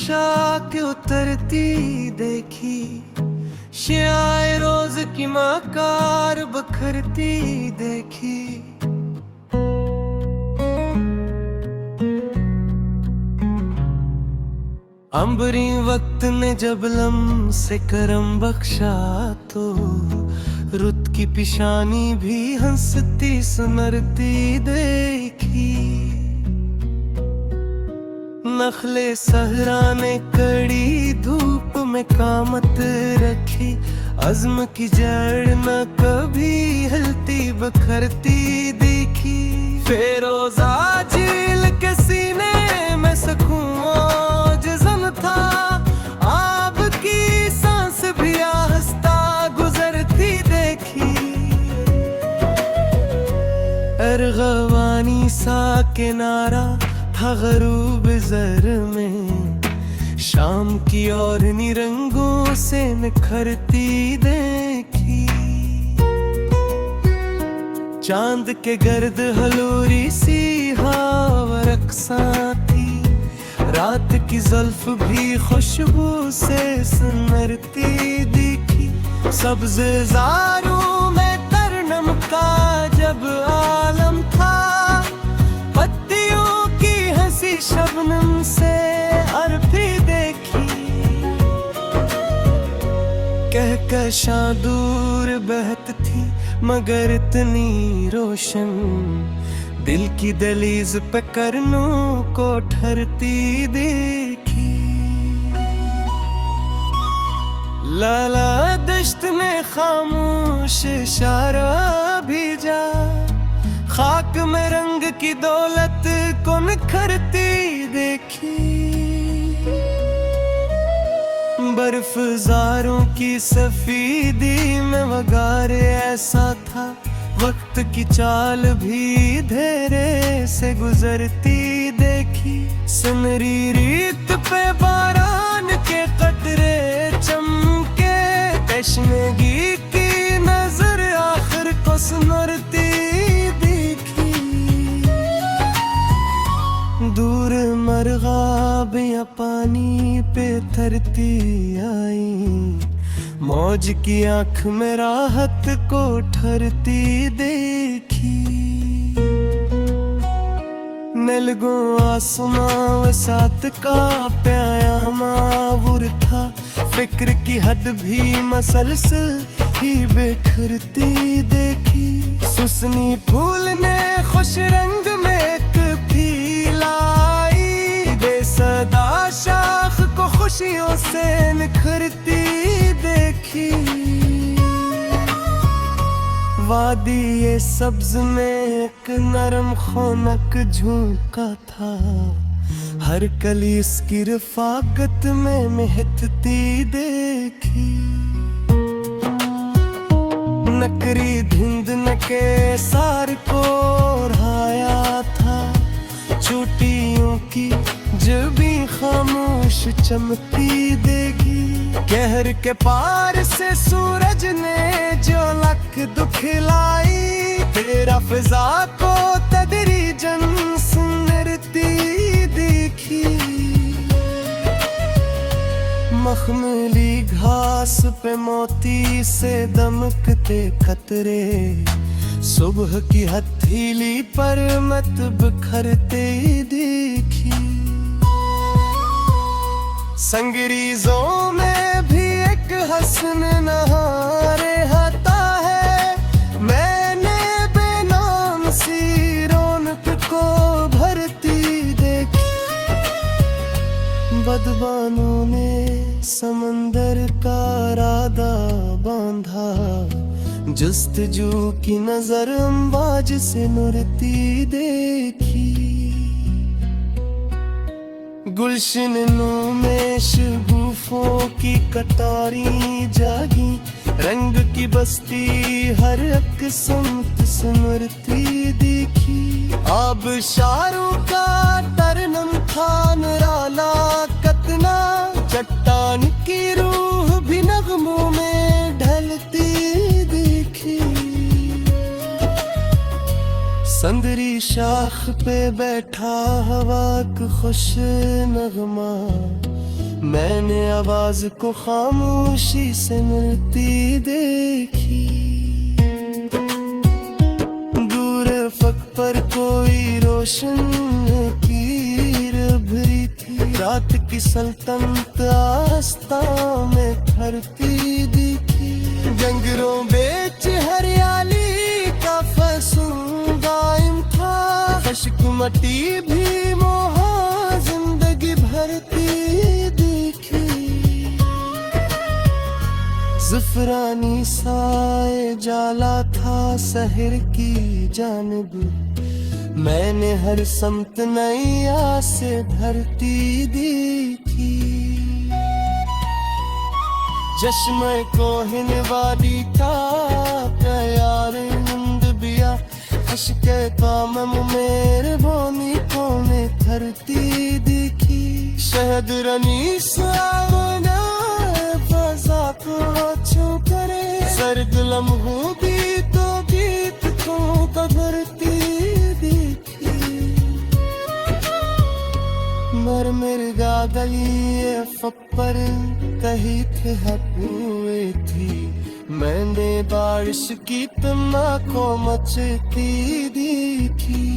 पोशाक उतरती देखी, शियाए रोज की मकार बखरती देखी। अंबरी वक्त ने जब लम से करम बख्शा, तो रुत की पिशानी भी हंसती सुनरती देखी। नखले सहरा ने कड़ी धूप में कामत रखी, अज़्म की जड़ न कभी हिलती बखरती देखी। फेरोज़ा झील के सीने में सकून जज़न था, आब की सांस भी आहिस्ता गुजरती देखी। अरगवानी सा किनारा था गरूब ज़र में, शाम की और निरंगों से निखरती देखी। चांद के गर्द हलूरी सी हवा रक्सा थी, रात की जुल्फ भी खुशबू से सुनरती दिखी। सब्ज़ ज़ारों में तरनम का जब आलम था, पत्तियों की हंसी शबनम से अरफी देखी। कहकशां दूर बहत थी मगर इतनी रोशन, दिल की दहलीज पे करनों को ठहरती देखी। लाला दश्त ने खामोश इशारा भेजा, खाक में रंग की दौलत को निखरती देखी। बर्फज़ारों की सफेदी में वगार ऐसा था, वक्त की चाल भी धेरे से गुजरती देखी। सुनरी रीत पे बारान के कतरे चमके, तश्नगी की नजर आखिर को सुनरती देखी। दूर मरगाबियाँ पानी पे थरती आई, मौज की आंख में राहत को ठहरती देखी। नलगो आसमां सात का प्याया मावुर था, फिक्र की हद भी मसलसल ही बिखरती देखी। सुसनी फूल ने खुश रंग में एक फीलाई, बेसदा शाख को खुशियों से निखरती देखी। वादी ये सब्ज में एक नरम खौनक झोंका था, हर कली इसकी रफाकत में महकती देखी। नकरी धुंध न के सार को ओढ़ाया था, चोटियों की जबी खामोश चमकती देखी। कहर के पार से सूरज ने जो लक दुखलाई, तेरा फिजा को तदरीजन सुनरती देखी। मखमली घास पे मोती से दमकते कतरे, सुबह की हथेली पर मत बिखरते देखी। संगरीजों में भी एक हसन नहारे हता है, मैंने बेनाम सी रौनक को भरती देखी। बदबानों ने समंदर का रादा बांधा, जस्तजू की नजर अंबाज से नुरती देखी। गुलशनों में शगुफों की कतारी जागी, रंग की बस्ती हर एक समत सिमरती देखी। आबशारों का तरनम था निराला कतना, चट्टान की रूह भी नगमों में ढलती देखी। संदरी शाख पे बैठा हवा का खुश नगमा, मैंने आवाज को खामोशी से मिलती देखी। दूर फक पर कोई रोशन कीर भरी थी। रात की सल्तनत आस्था में ठहरती दिखी। जंगलों बेच हरियाली का फसूं दायम था। खश्क मटी भी मोहा जिंदगी भरती दिखी। ज़फ़रानी साए जाला था शहर की जानिब। मैंने हर समत नई आस भरती देखी। चश्मे कोहिन वादी का प्यार नंद बिया। अश्के कामम मेरे बोनी कोने धरती दिखी। शहद रनी सावना फजा को छू करे। सर्द लम्हों भी तो गीत को कबरती दिखी। मर मिर्गा गली फपर कही थे हुए थी। मैंने बारिश की तमाको मचती देखी।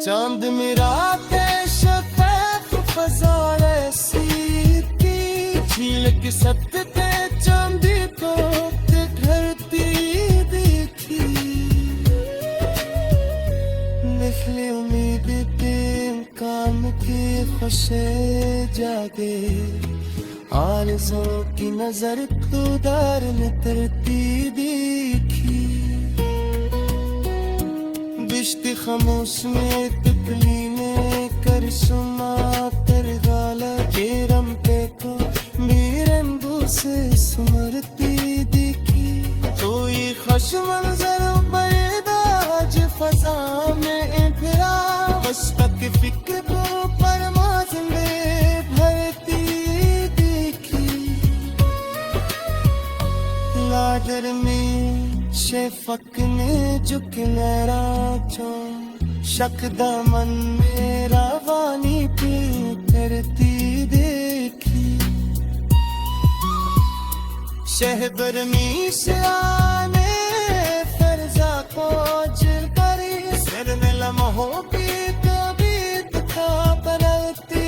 चांद मेरा शफाफ फजा ऐसी थी। झील के सत्ते चांदी को ठहरती देखी। निखली उम्मीद के काम के खुशे जागे। आरज़ों की नजर खुदार ने तरती देखी। बिश्ती खामोश में तितली ने कर सुना तेरे गाला के रंपे को मीरंबू से सुमरती दिखी। तो ये खुश मंजर बरदाज फजा में फिरा। बस तक फिक्र को परमाज़ में भरती लाडर में शेफक ने झुक लहरा चो। शक दामन मेरा वानी पे करती देखी। शहबर में से आने फरजा को जिल करी। सिर में लम्हों पे कभी था बदलती।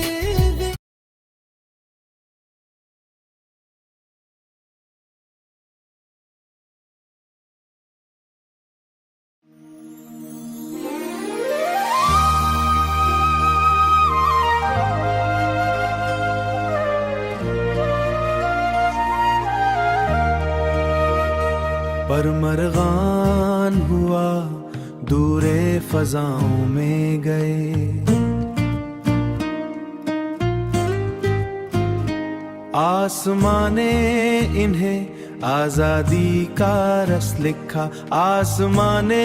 पर मरगान हुआ दूरे फजाओं में गए। आसमाने इन्हें आजादी का रस लिखा। आसमाने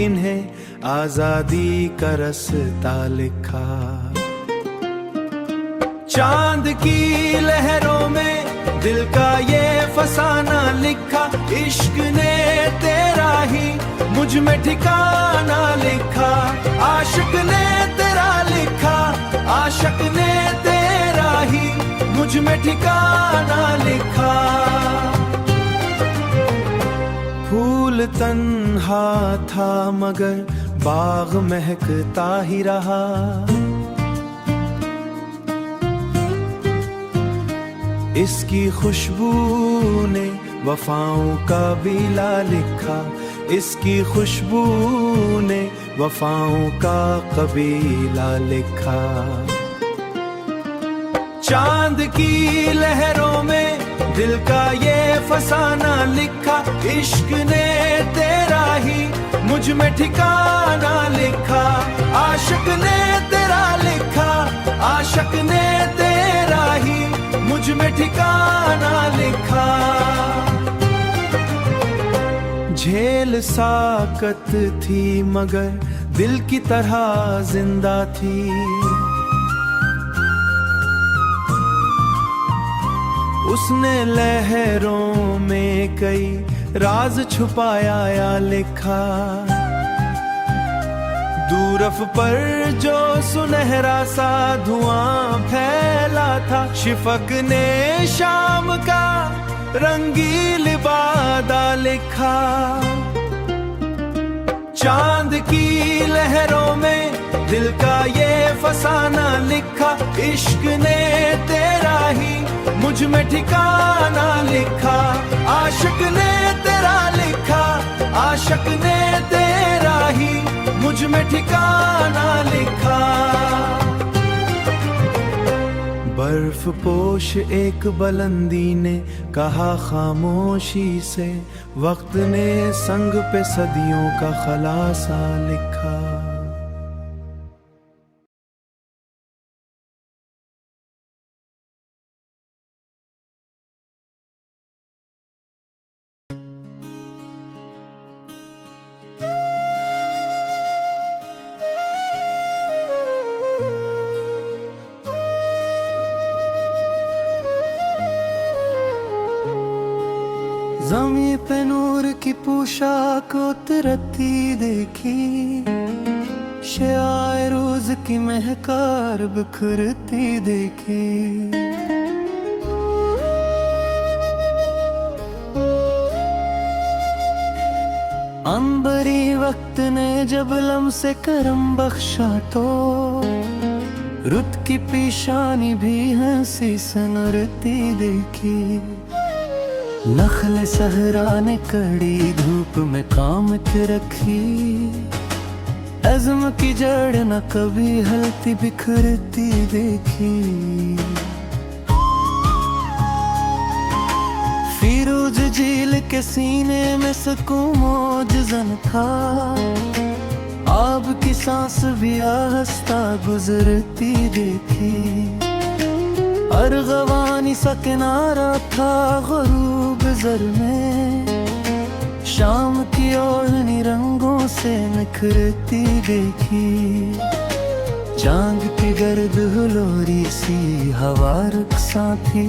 इन्हें आजादी का रस्ता लिखा। चांद की लहरों में दिल का ये फसाना लिखा। इश्क ने तेरा ही मुझ में ठिकाना लिखा। आशिक ने तेरा लिखा। आशिक ने तेरा ही मुझ में ठिकाना लिखा। फूल तन्हा था मगर बाग महकता ही रहा। इसकी खुशबू ने वफाओं का बीला लिखा। इसकी खुशबू ने वफाओं का कबीला लिखा। चांद की लहरों में दिल का ये फसाना लिखा। इश्क ने तेरा ही मुझ में ठिकाना लिखा। आशिक ने तेरा लिखा। आशिक ने तेरा ही मुझ में ठिकाना लिखा। झेल साकत थी मगर दिल की तरह जिंदा थी। उसने लहरों में कई राज छुपाया या लिखा। दूरफ पर जो सुनहरा सा धुआं फैला था, शिफक ने शाम का रंगील वादा लिखा। चांद की लहरों में दिल का ये फसाना लिखा, इश्क ने तेरा ही मुझ में ठिकाना लिखा। आशिक ने तेरा लिखा, आशिक ने तेरा ही मुझ में ठिकाना लिखा। बर्फ पोश एक बुलंदी ने कहा खामोशी से, वक्त ने संग पे सदियों का खलासा लिखा। ज़मीं पे नूर की पोशाक उतरती देखी, शाए रोज की महकार बिखरती देखी। अंबरी वक्त ने जब लम्से करम बख्शा तो, रुत की पेशानी भी हंसी सनरती देखी। नखल सहरा ने कड़ी धूप में कामत रखी, अज़्म की जड़ न कभी हलती बिखरती देखी। फिरोज झील के सीने में सुकून मौजज़न था, आब की सांस भी आहिस्ता गुजरती देखी। अर्गवानी सा किनारा था ग़ुरूब ज़र में, शाम की ओढ़नी रंगों से निखरती देखी। चांद की गर्द हुलोरी सी हवा रुखसा थी,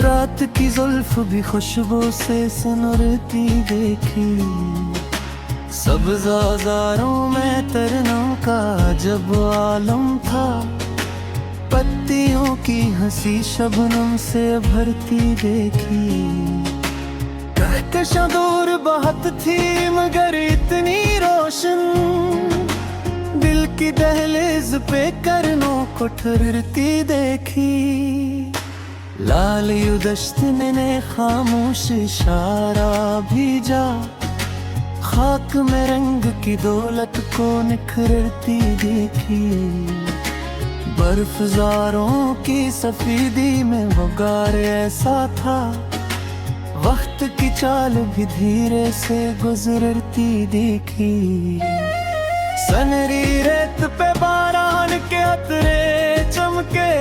रात की जुल्फ भी खुशबू से सनरती देखी। सब्ज़ आज़ारों में तरनों का जब आलम था, पत्तियों की हंसी शबनम से भरती देखी। कहकशां दूर बहुत थी मगर इतनी रोशन, दिल की दहलीज पे करनों को ठहरती देखी। लाल युदश्त ने खामोश इशारा भेजा, खाक में रंग की दौलत को निखरती देखी। बर्फज़ारों की सफेदी में वो गार ऐसा था, वक्त की चाल भी धीरे से गुजरती देखी। सनरी रेत पे बारान के अतरे चमके,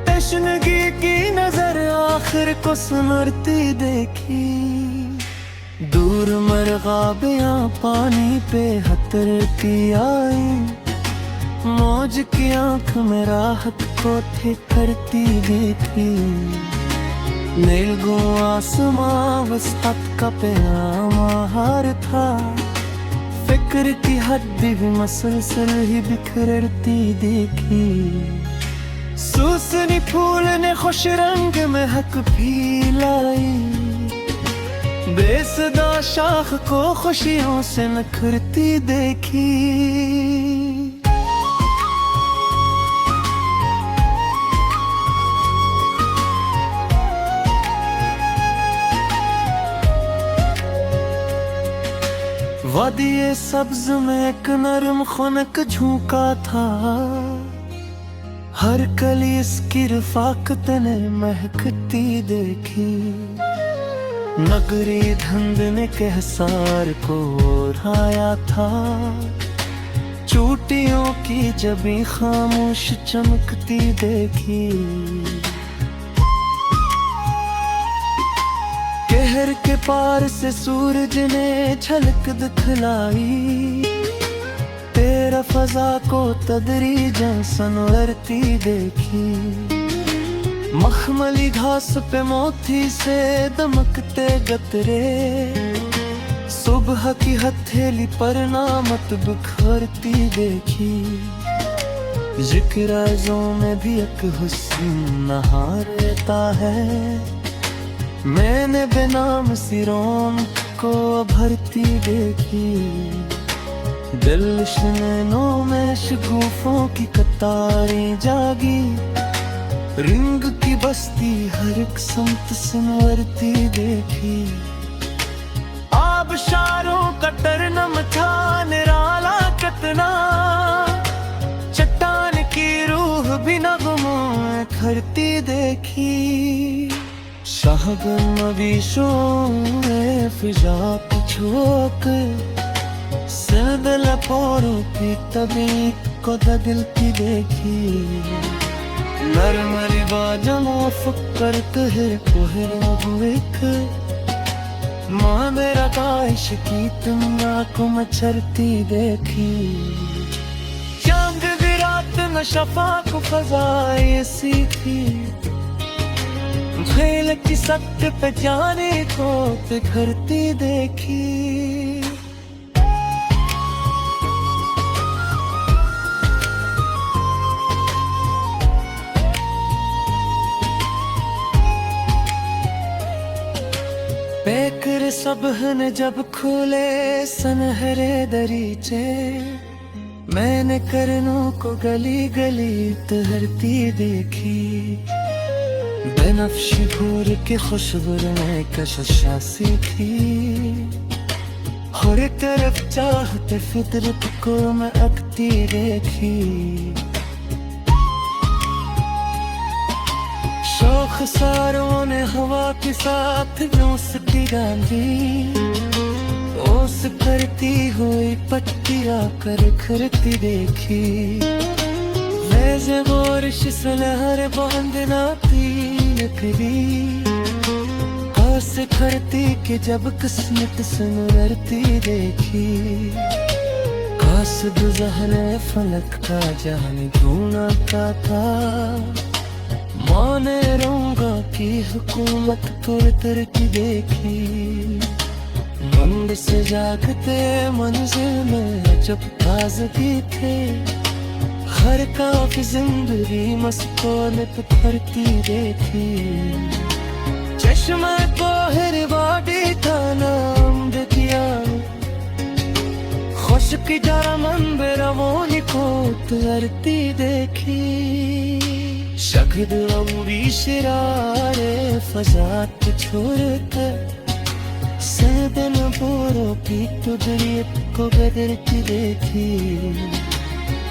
तशनगी की नजर आखिर को सुनरती देखी। दूर मरगाबियां पानी पे हतरती आई, मौज की आंख में राहत को ठिकरती देखी। नीलगो आसमां वसअत का प्यामाहार था, फिक्र की हड्डी भी मसलसल ही बिखरती देखी। सूसनी फूल ने खुश रंग महक भी लाई, बेसदा शाख को खुशियों से नखरती देखी। वादिये सब्ज में एक नरम खुनक झोंका था, हर कली इसकी रफाकत ने महकती देखी। नगरी धंध ने कहसार को ओढ़ाया था, चोटियों की जबी खामोश चमकती देखी। कहर के पार से सूरज ने झलक दिखलाई, तेरा फजा को तदरीजन सनवरती देखी। मखमली घास पे मोती से दमकते गतरे, सुबह सुबह की हथेली पर नामत बिखरती देखी, जिक्राज़ों में भी एक हुस्न नहार रहता है। मैंने बेनाम सिरों को भरती देखी, दिल शनैनों में शगुफों की कतारें जागी। रिंग की बस्ती हर एक समत संवरती देखी, आबशारों का टरनम था निराला कितना। चट्टान की रूह भी नगमों में खरती देखी, शाहगन मवीशों में फिजा की झोंक, सर्द लपोरों की तबी को दगलती देखी। नरम रिवाजों फक्कर कहर कोहर मगविक, माँ मेरा काश की तुम को मचरती देखी। चांद भी रात न शफा को फजाए सीखी, झेल की सत्य पे जाने को बिखरती देखी। बेकर सबहन जब खुले सनहरे दरीचे, मैंने करनों को गली गली तहरती देखी। बेनफ्शी भूर की खुशबू में कशिशा सी थी, हर तरफ चाहते फितरत को मैं अकती देखी। शौख सारों ने हवा के साथ उसकी गांधी, ओस करती हुई पट्टियां कर खरती देखी। वैसे बोरिश सलहर बांधना लकड़ी, कास खरती के जब किस्मत सुनरती देखी। कास गुज़हरे फलक का जान ढूंढा था, माने रंगा की हुकूमत तुर की देखी। मंद से जागते मंजिल में जब ताज़गी थे, हर काफ़ी जिंदगी मस्कोलत भरती देखी। चश्मा कोहर बाडी था नाम दिया, खुश की जरा मंदिर वो ही को तुरती देखी। शगद अम्बी शिरारे फजात छोड़कर, सदन बोरों की तुदरियत को बदलती देखी।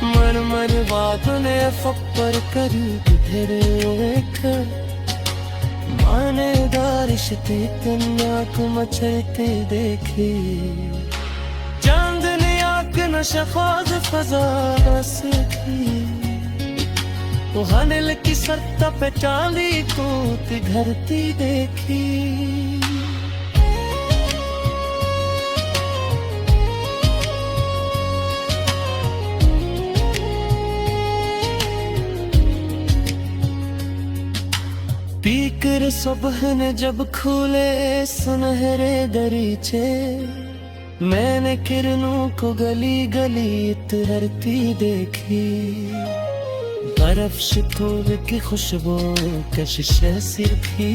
मन मन बातों ने फक्कर करीब धरे, माने दारिशते कन्या को मचलते देखी। चांदनी आग न शफाज फजा से थी, वो हनल की सत्ता पे चांदी को घरती देखी। पीकर सुबह ने जब खुले सुनहरे दरीचे, मैंने किरणों को गली गली तहरती देखी। बर्फ शितों की खुशबू कशिश सी थी,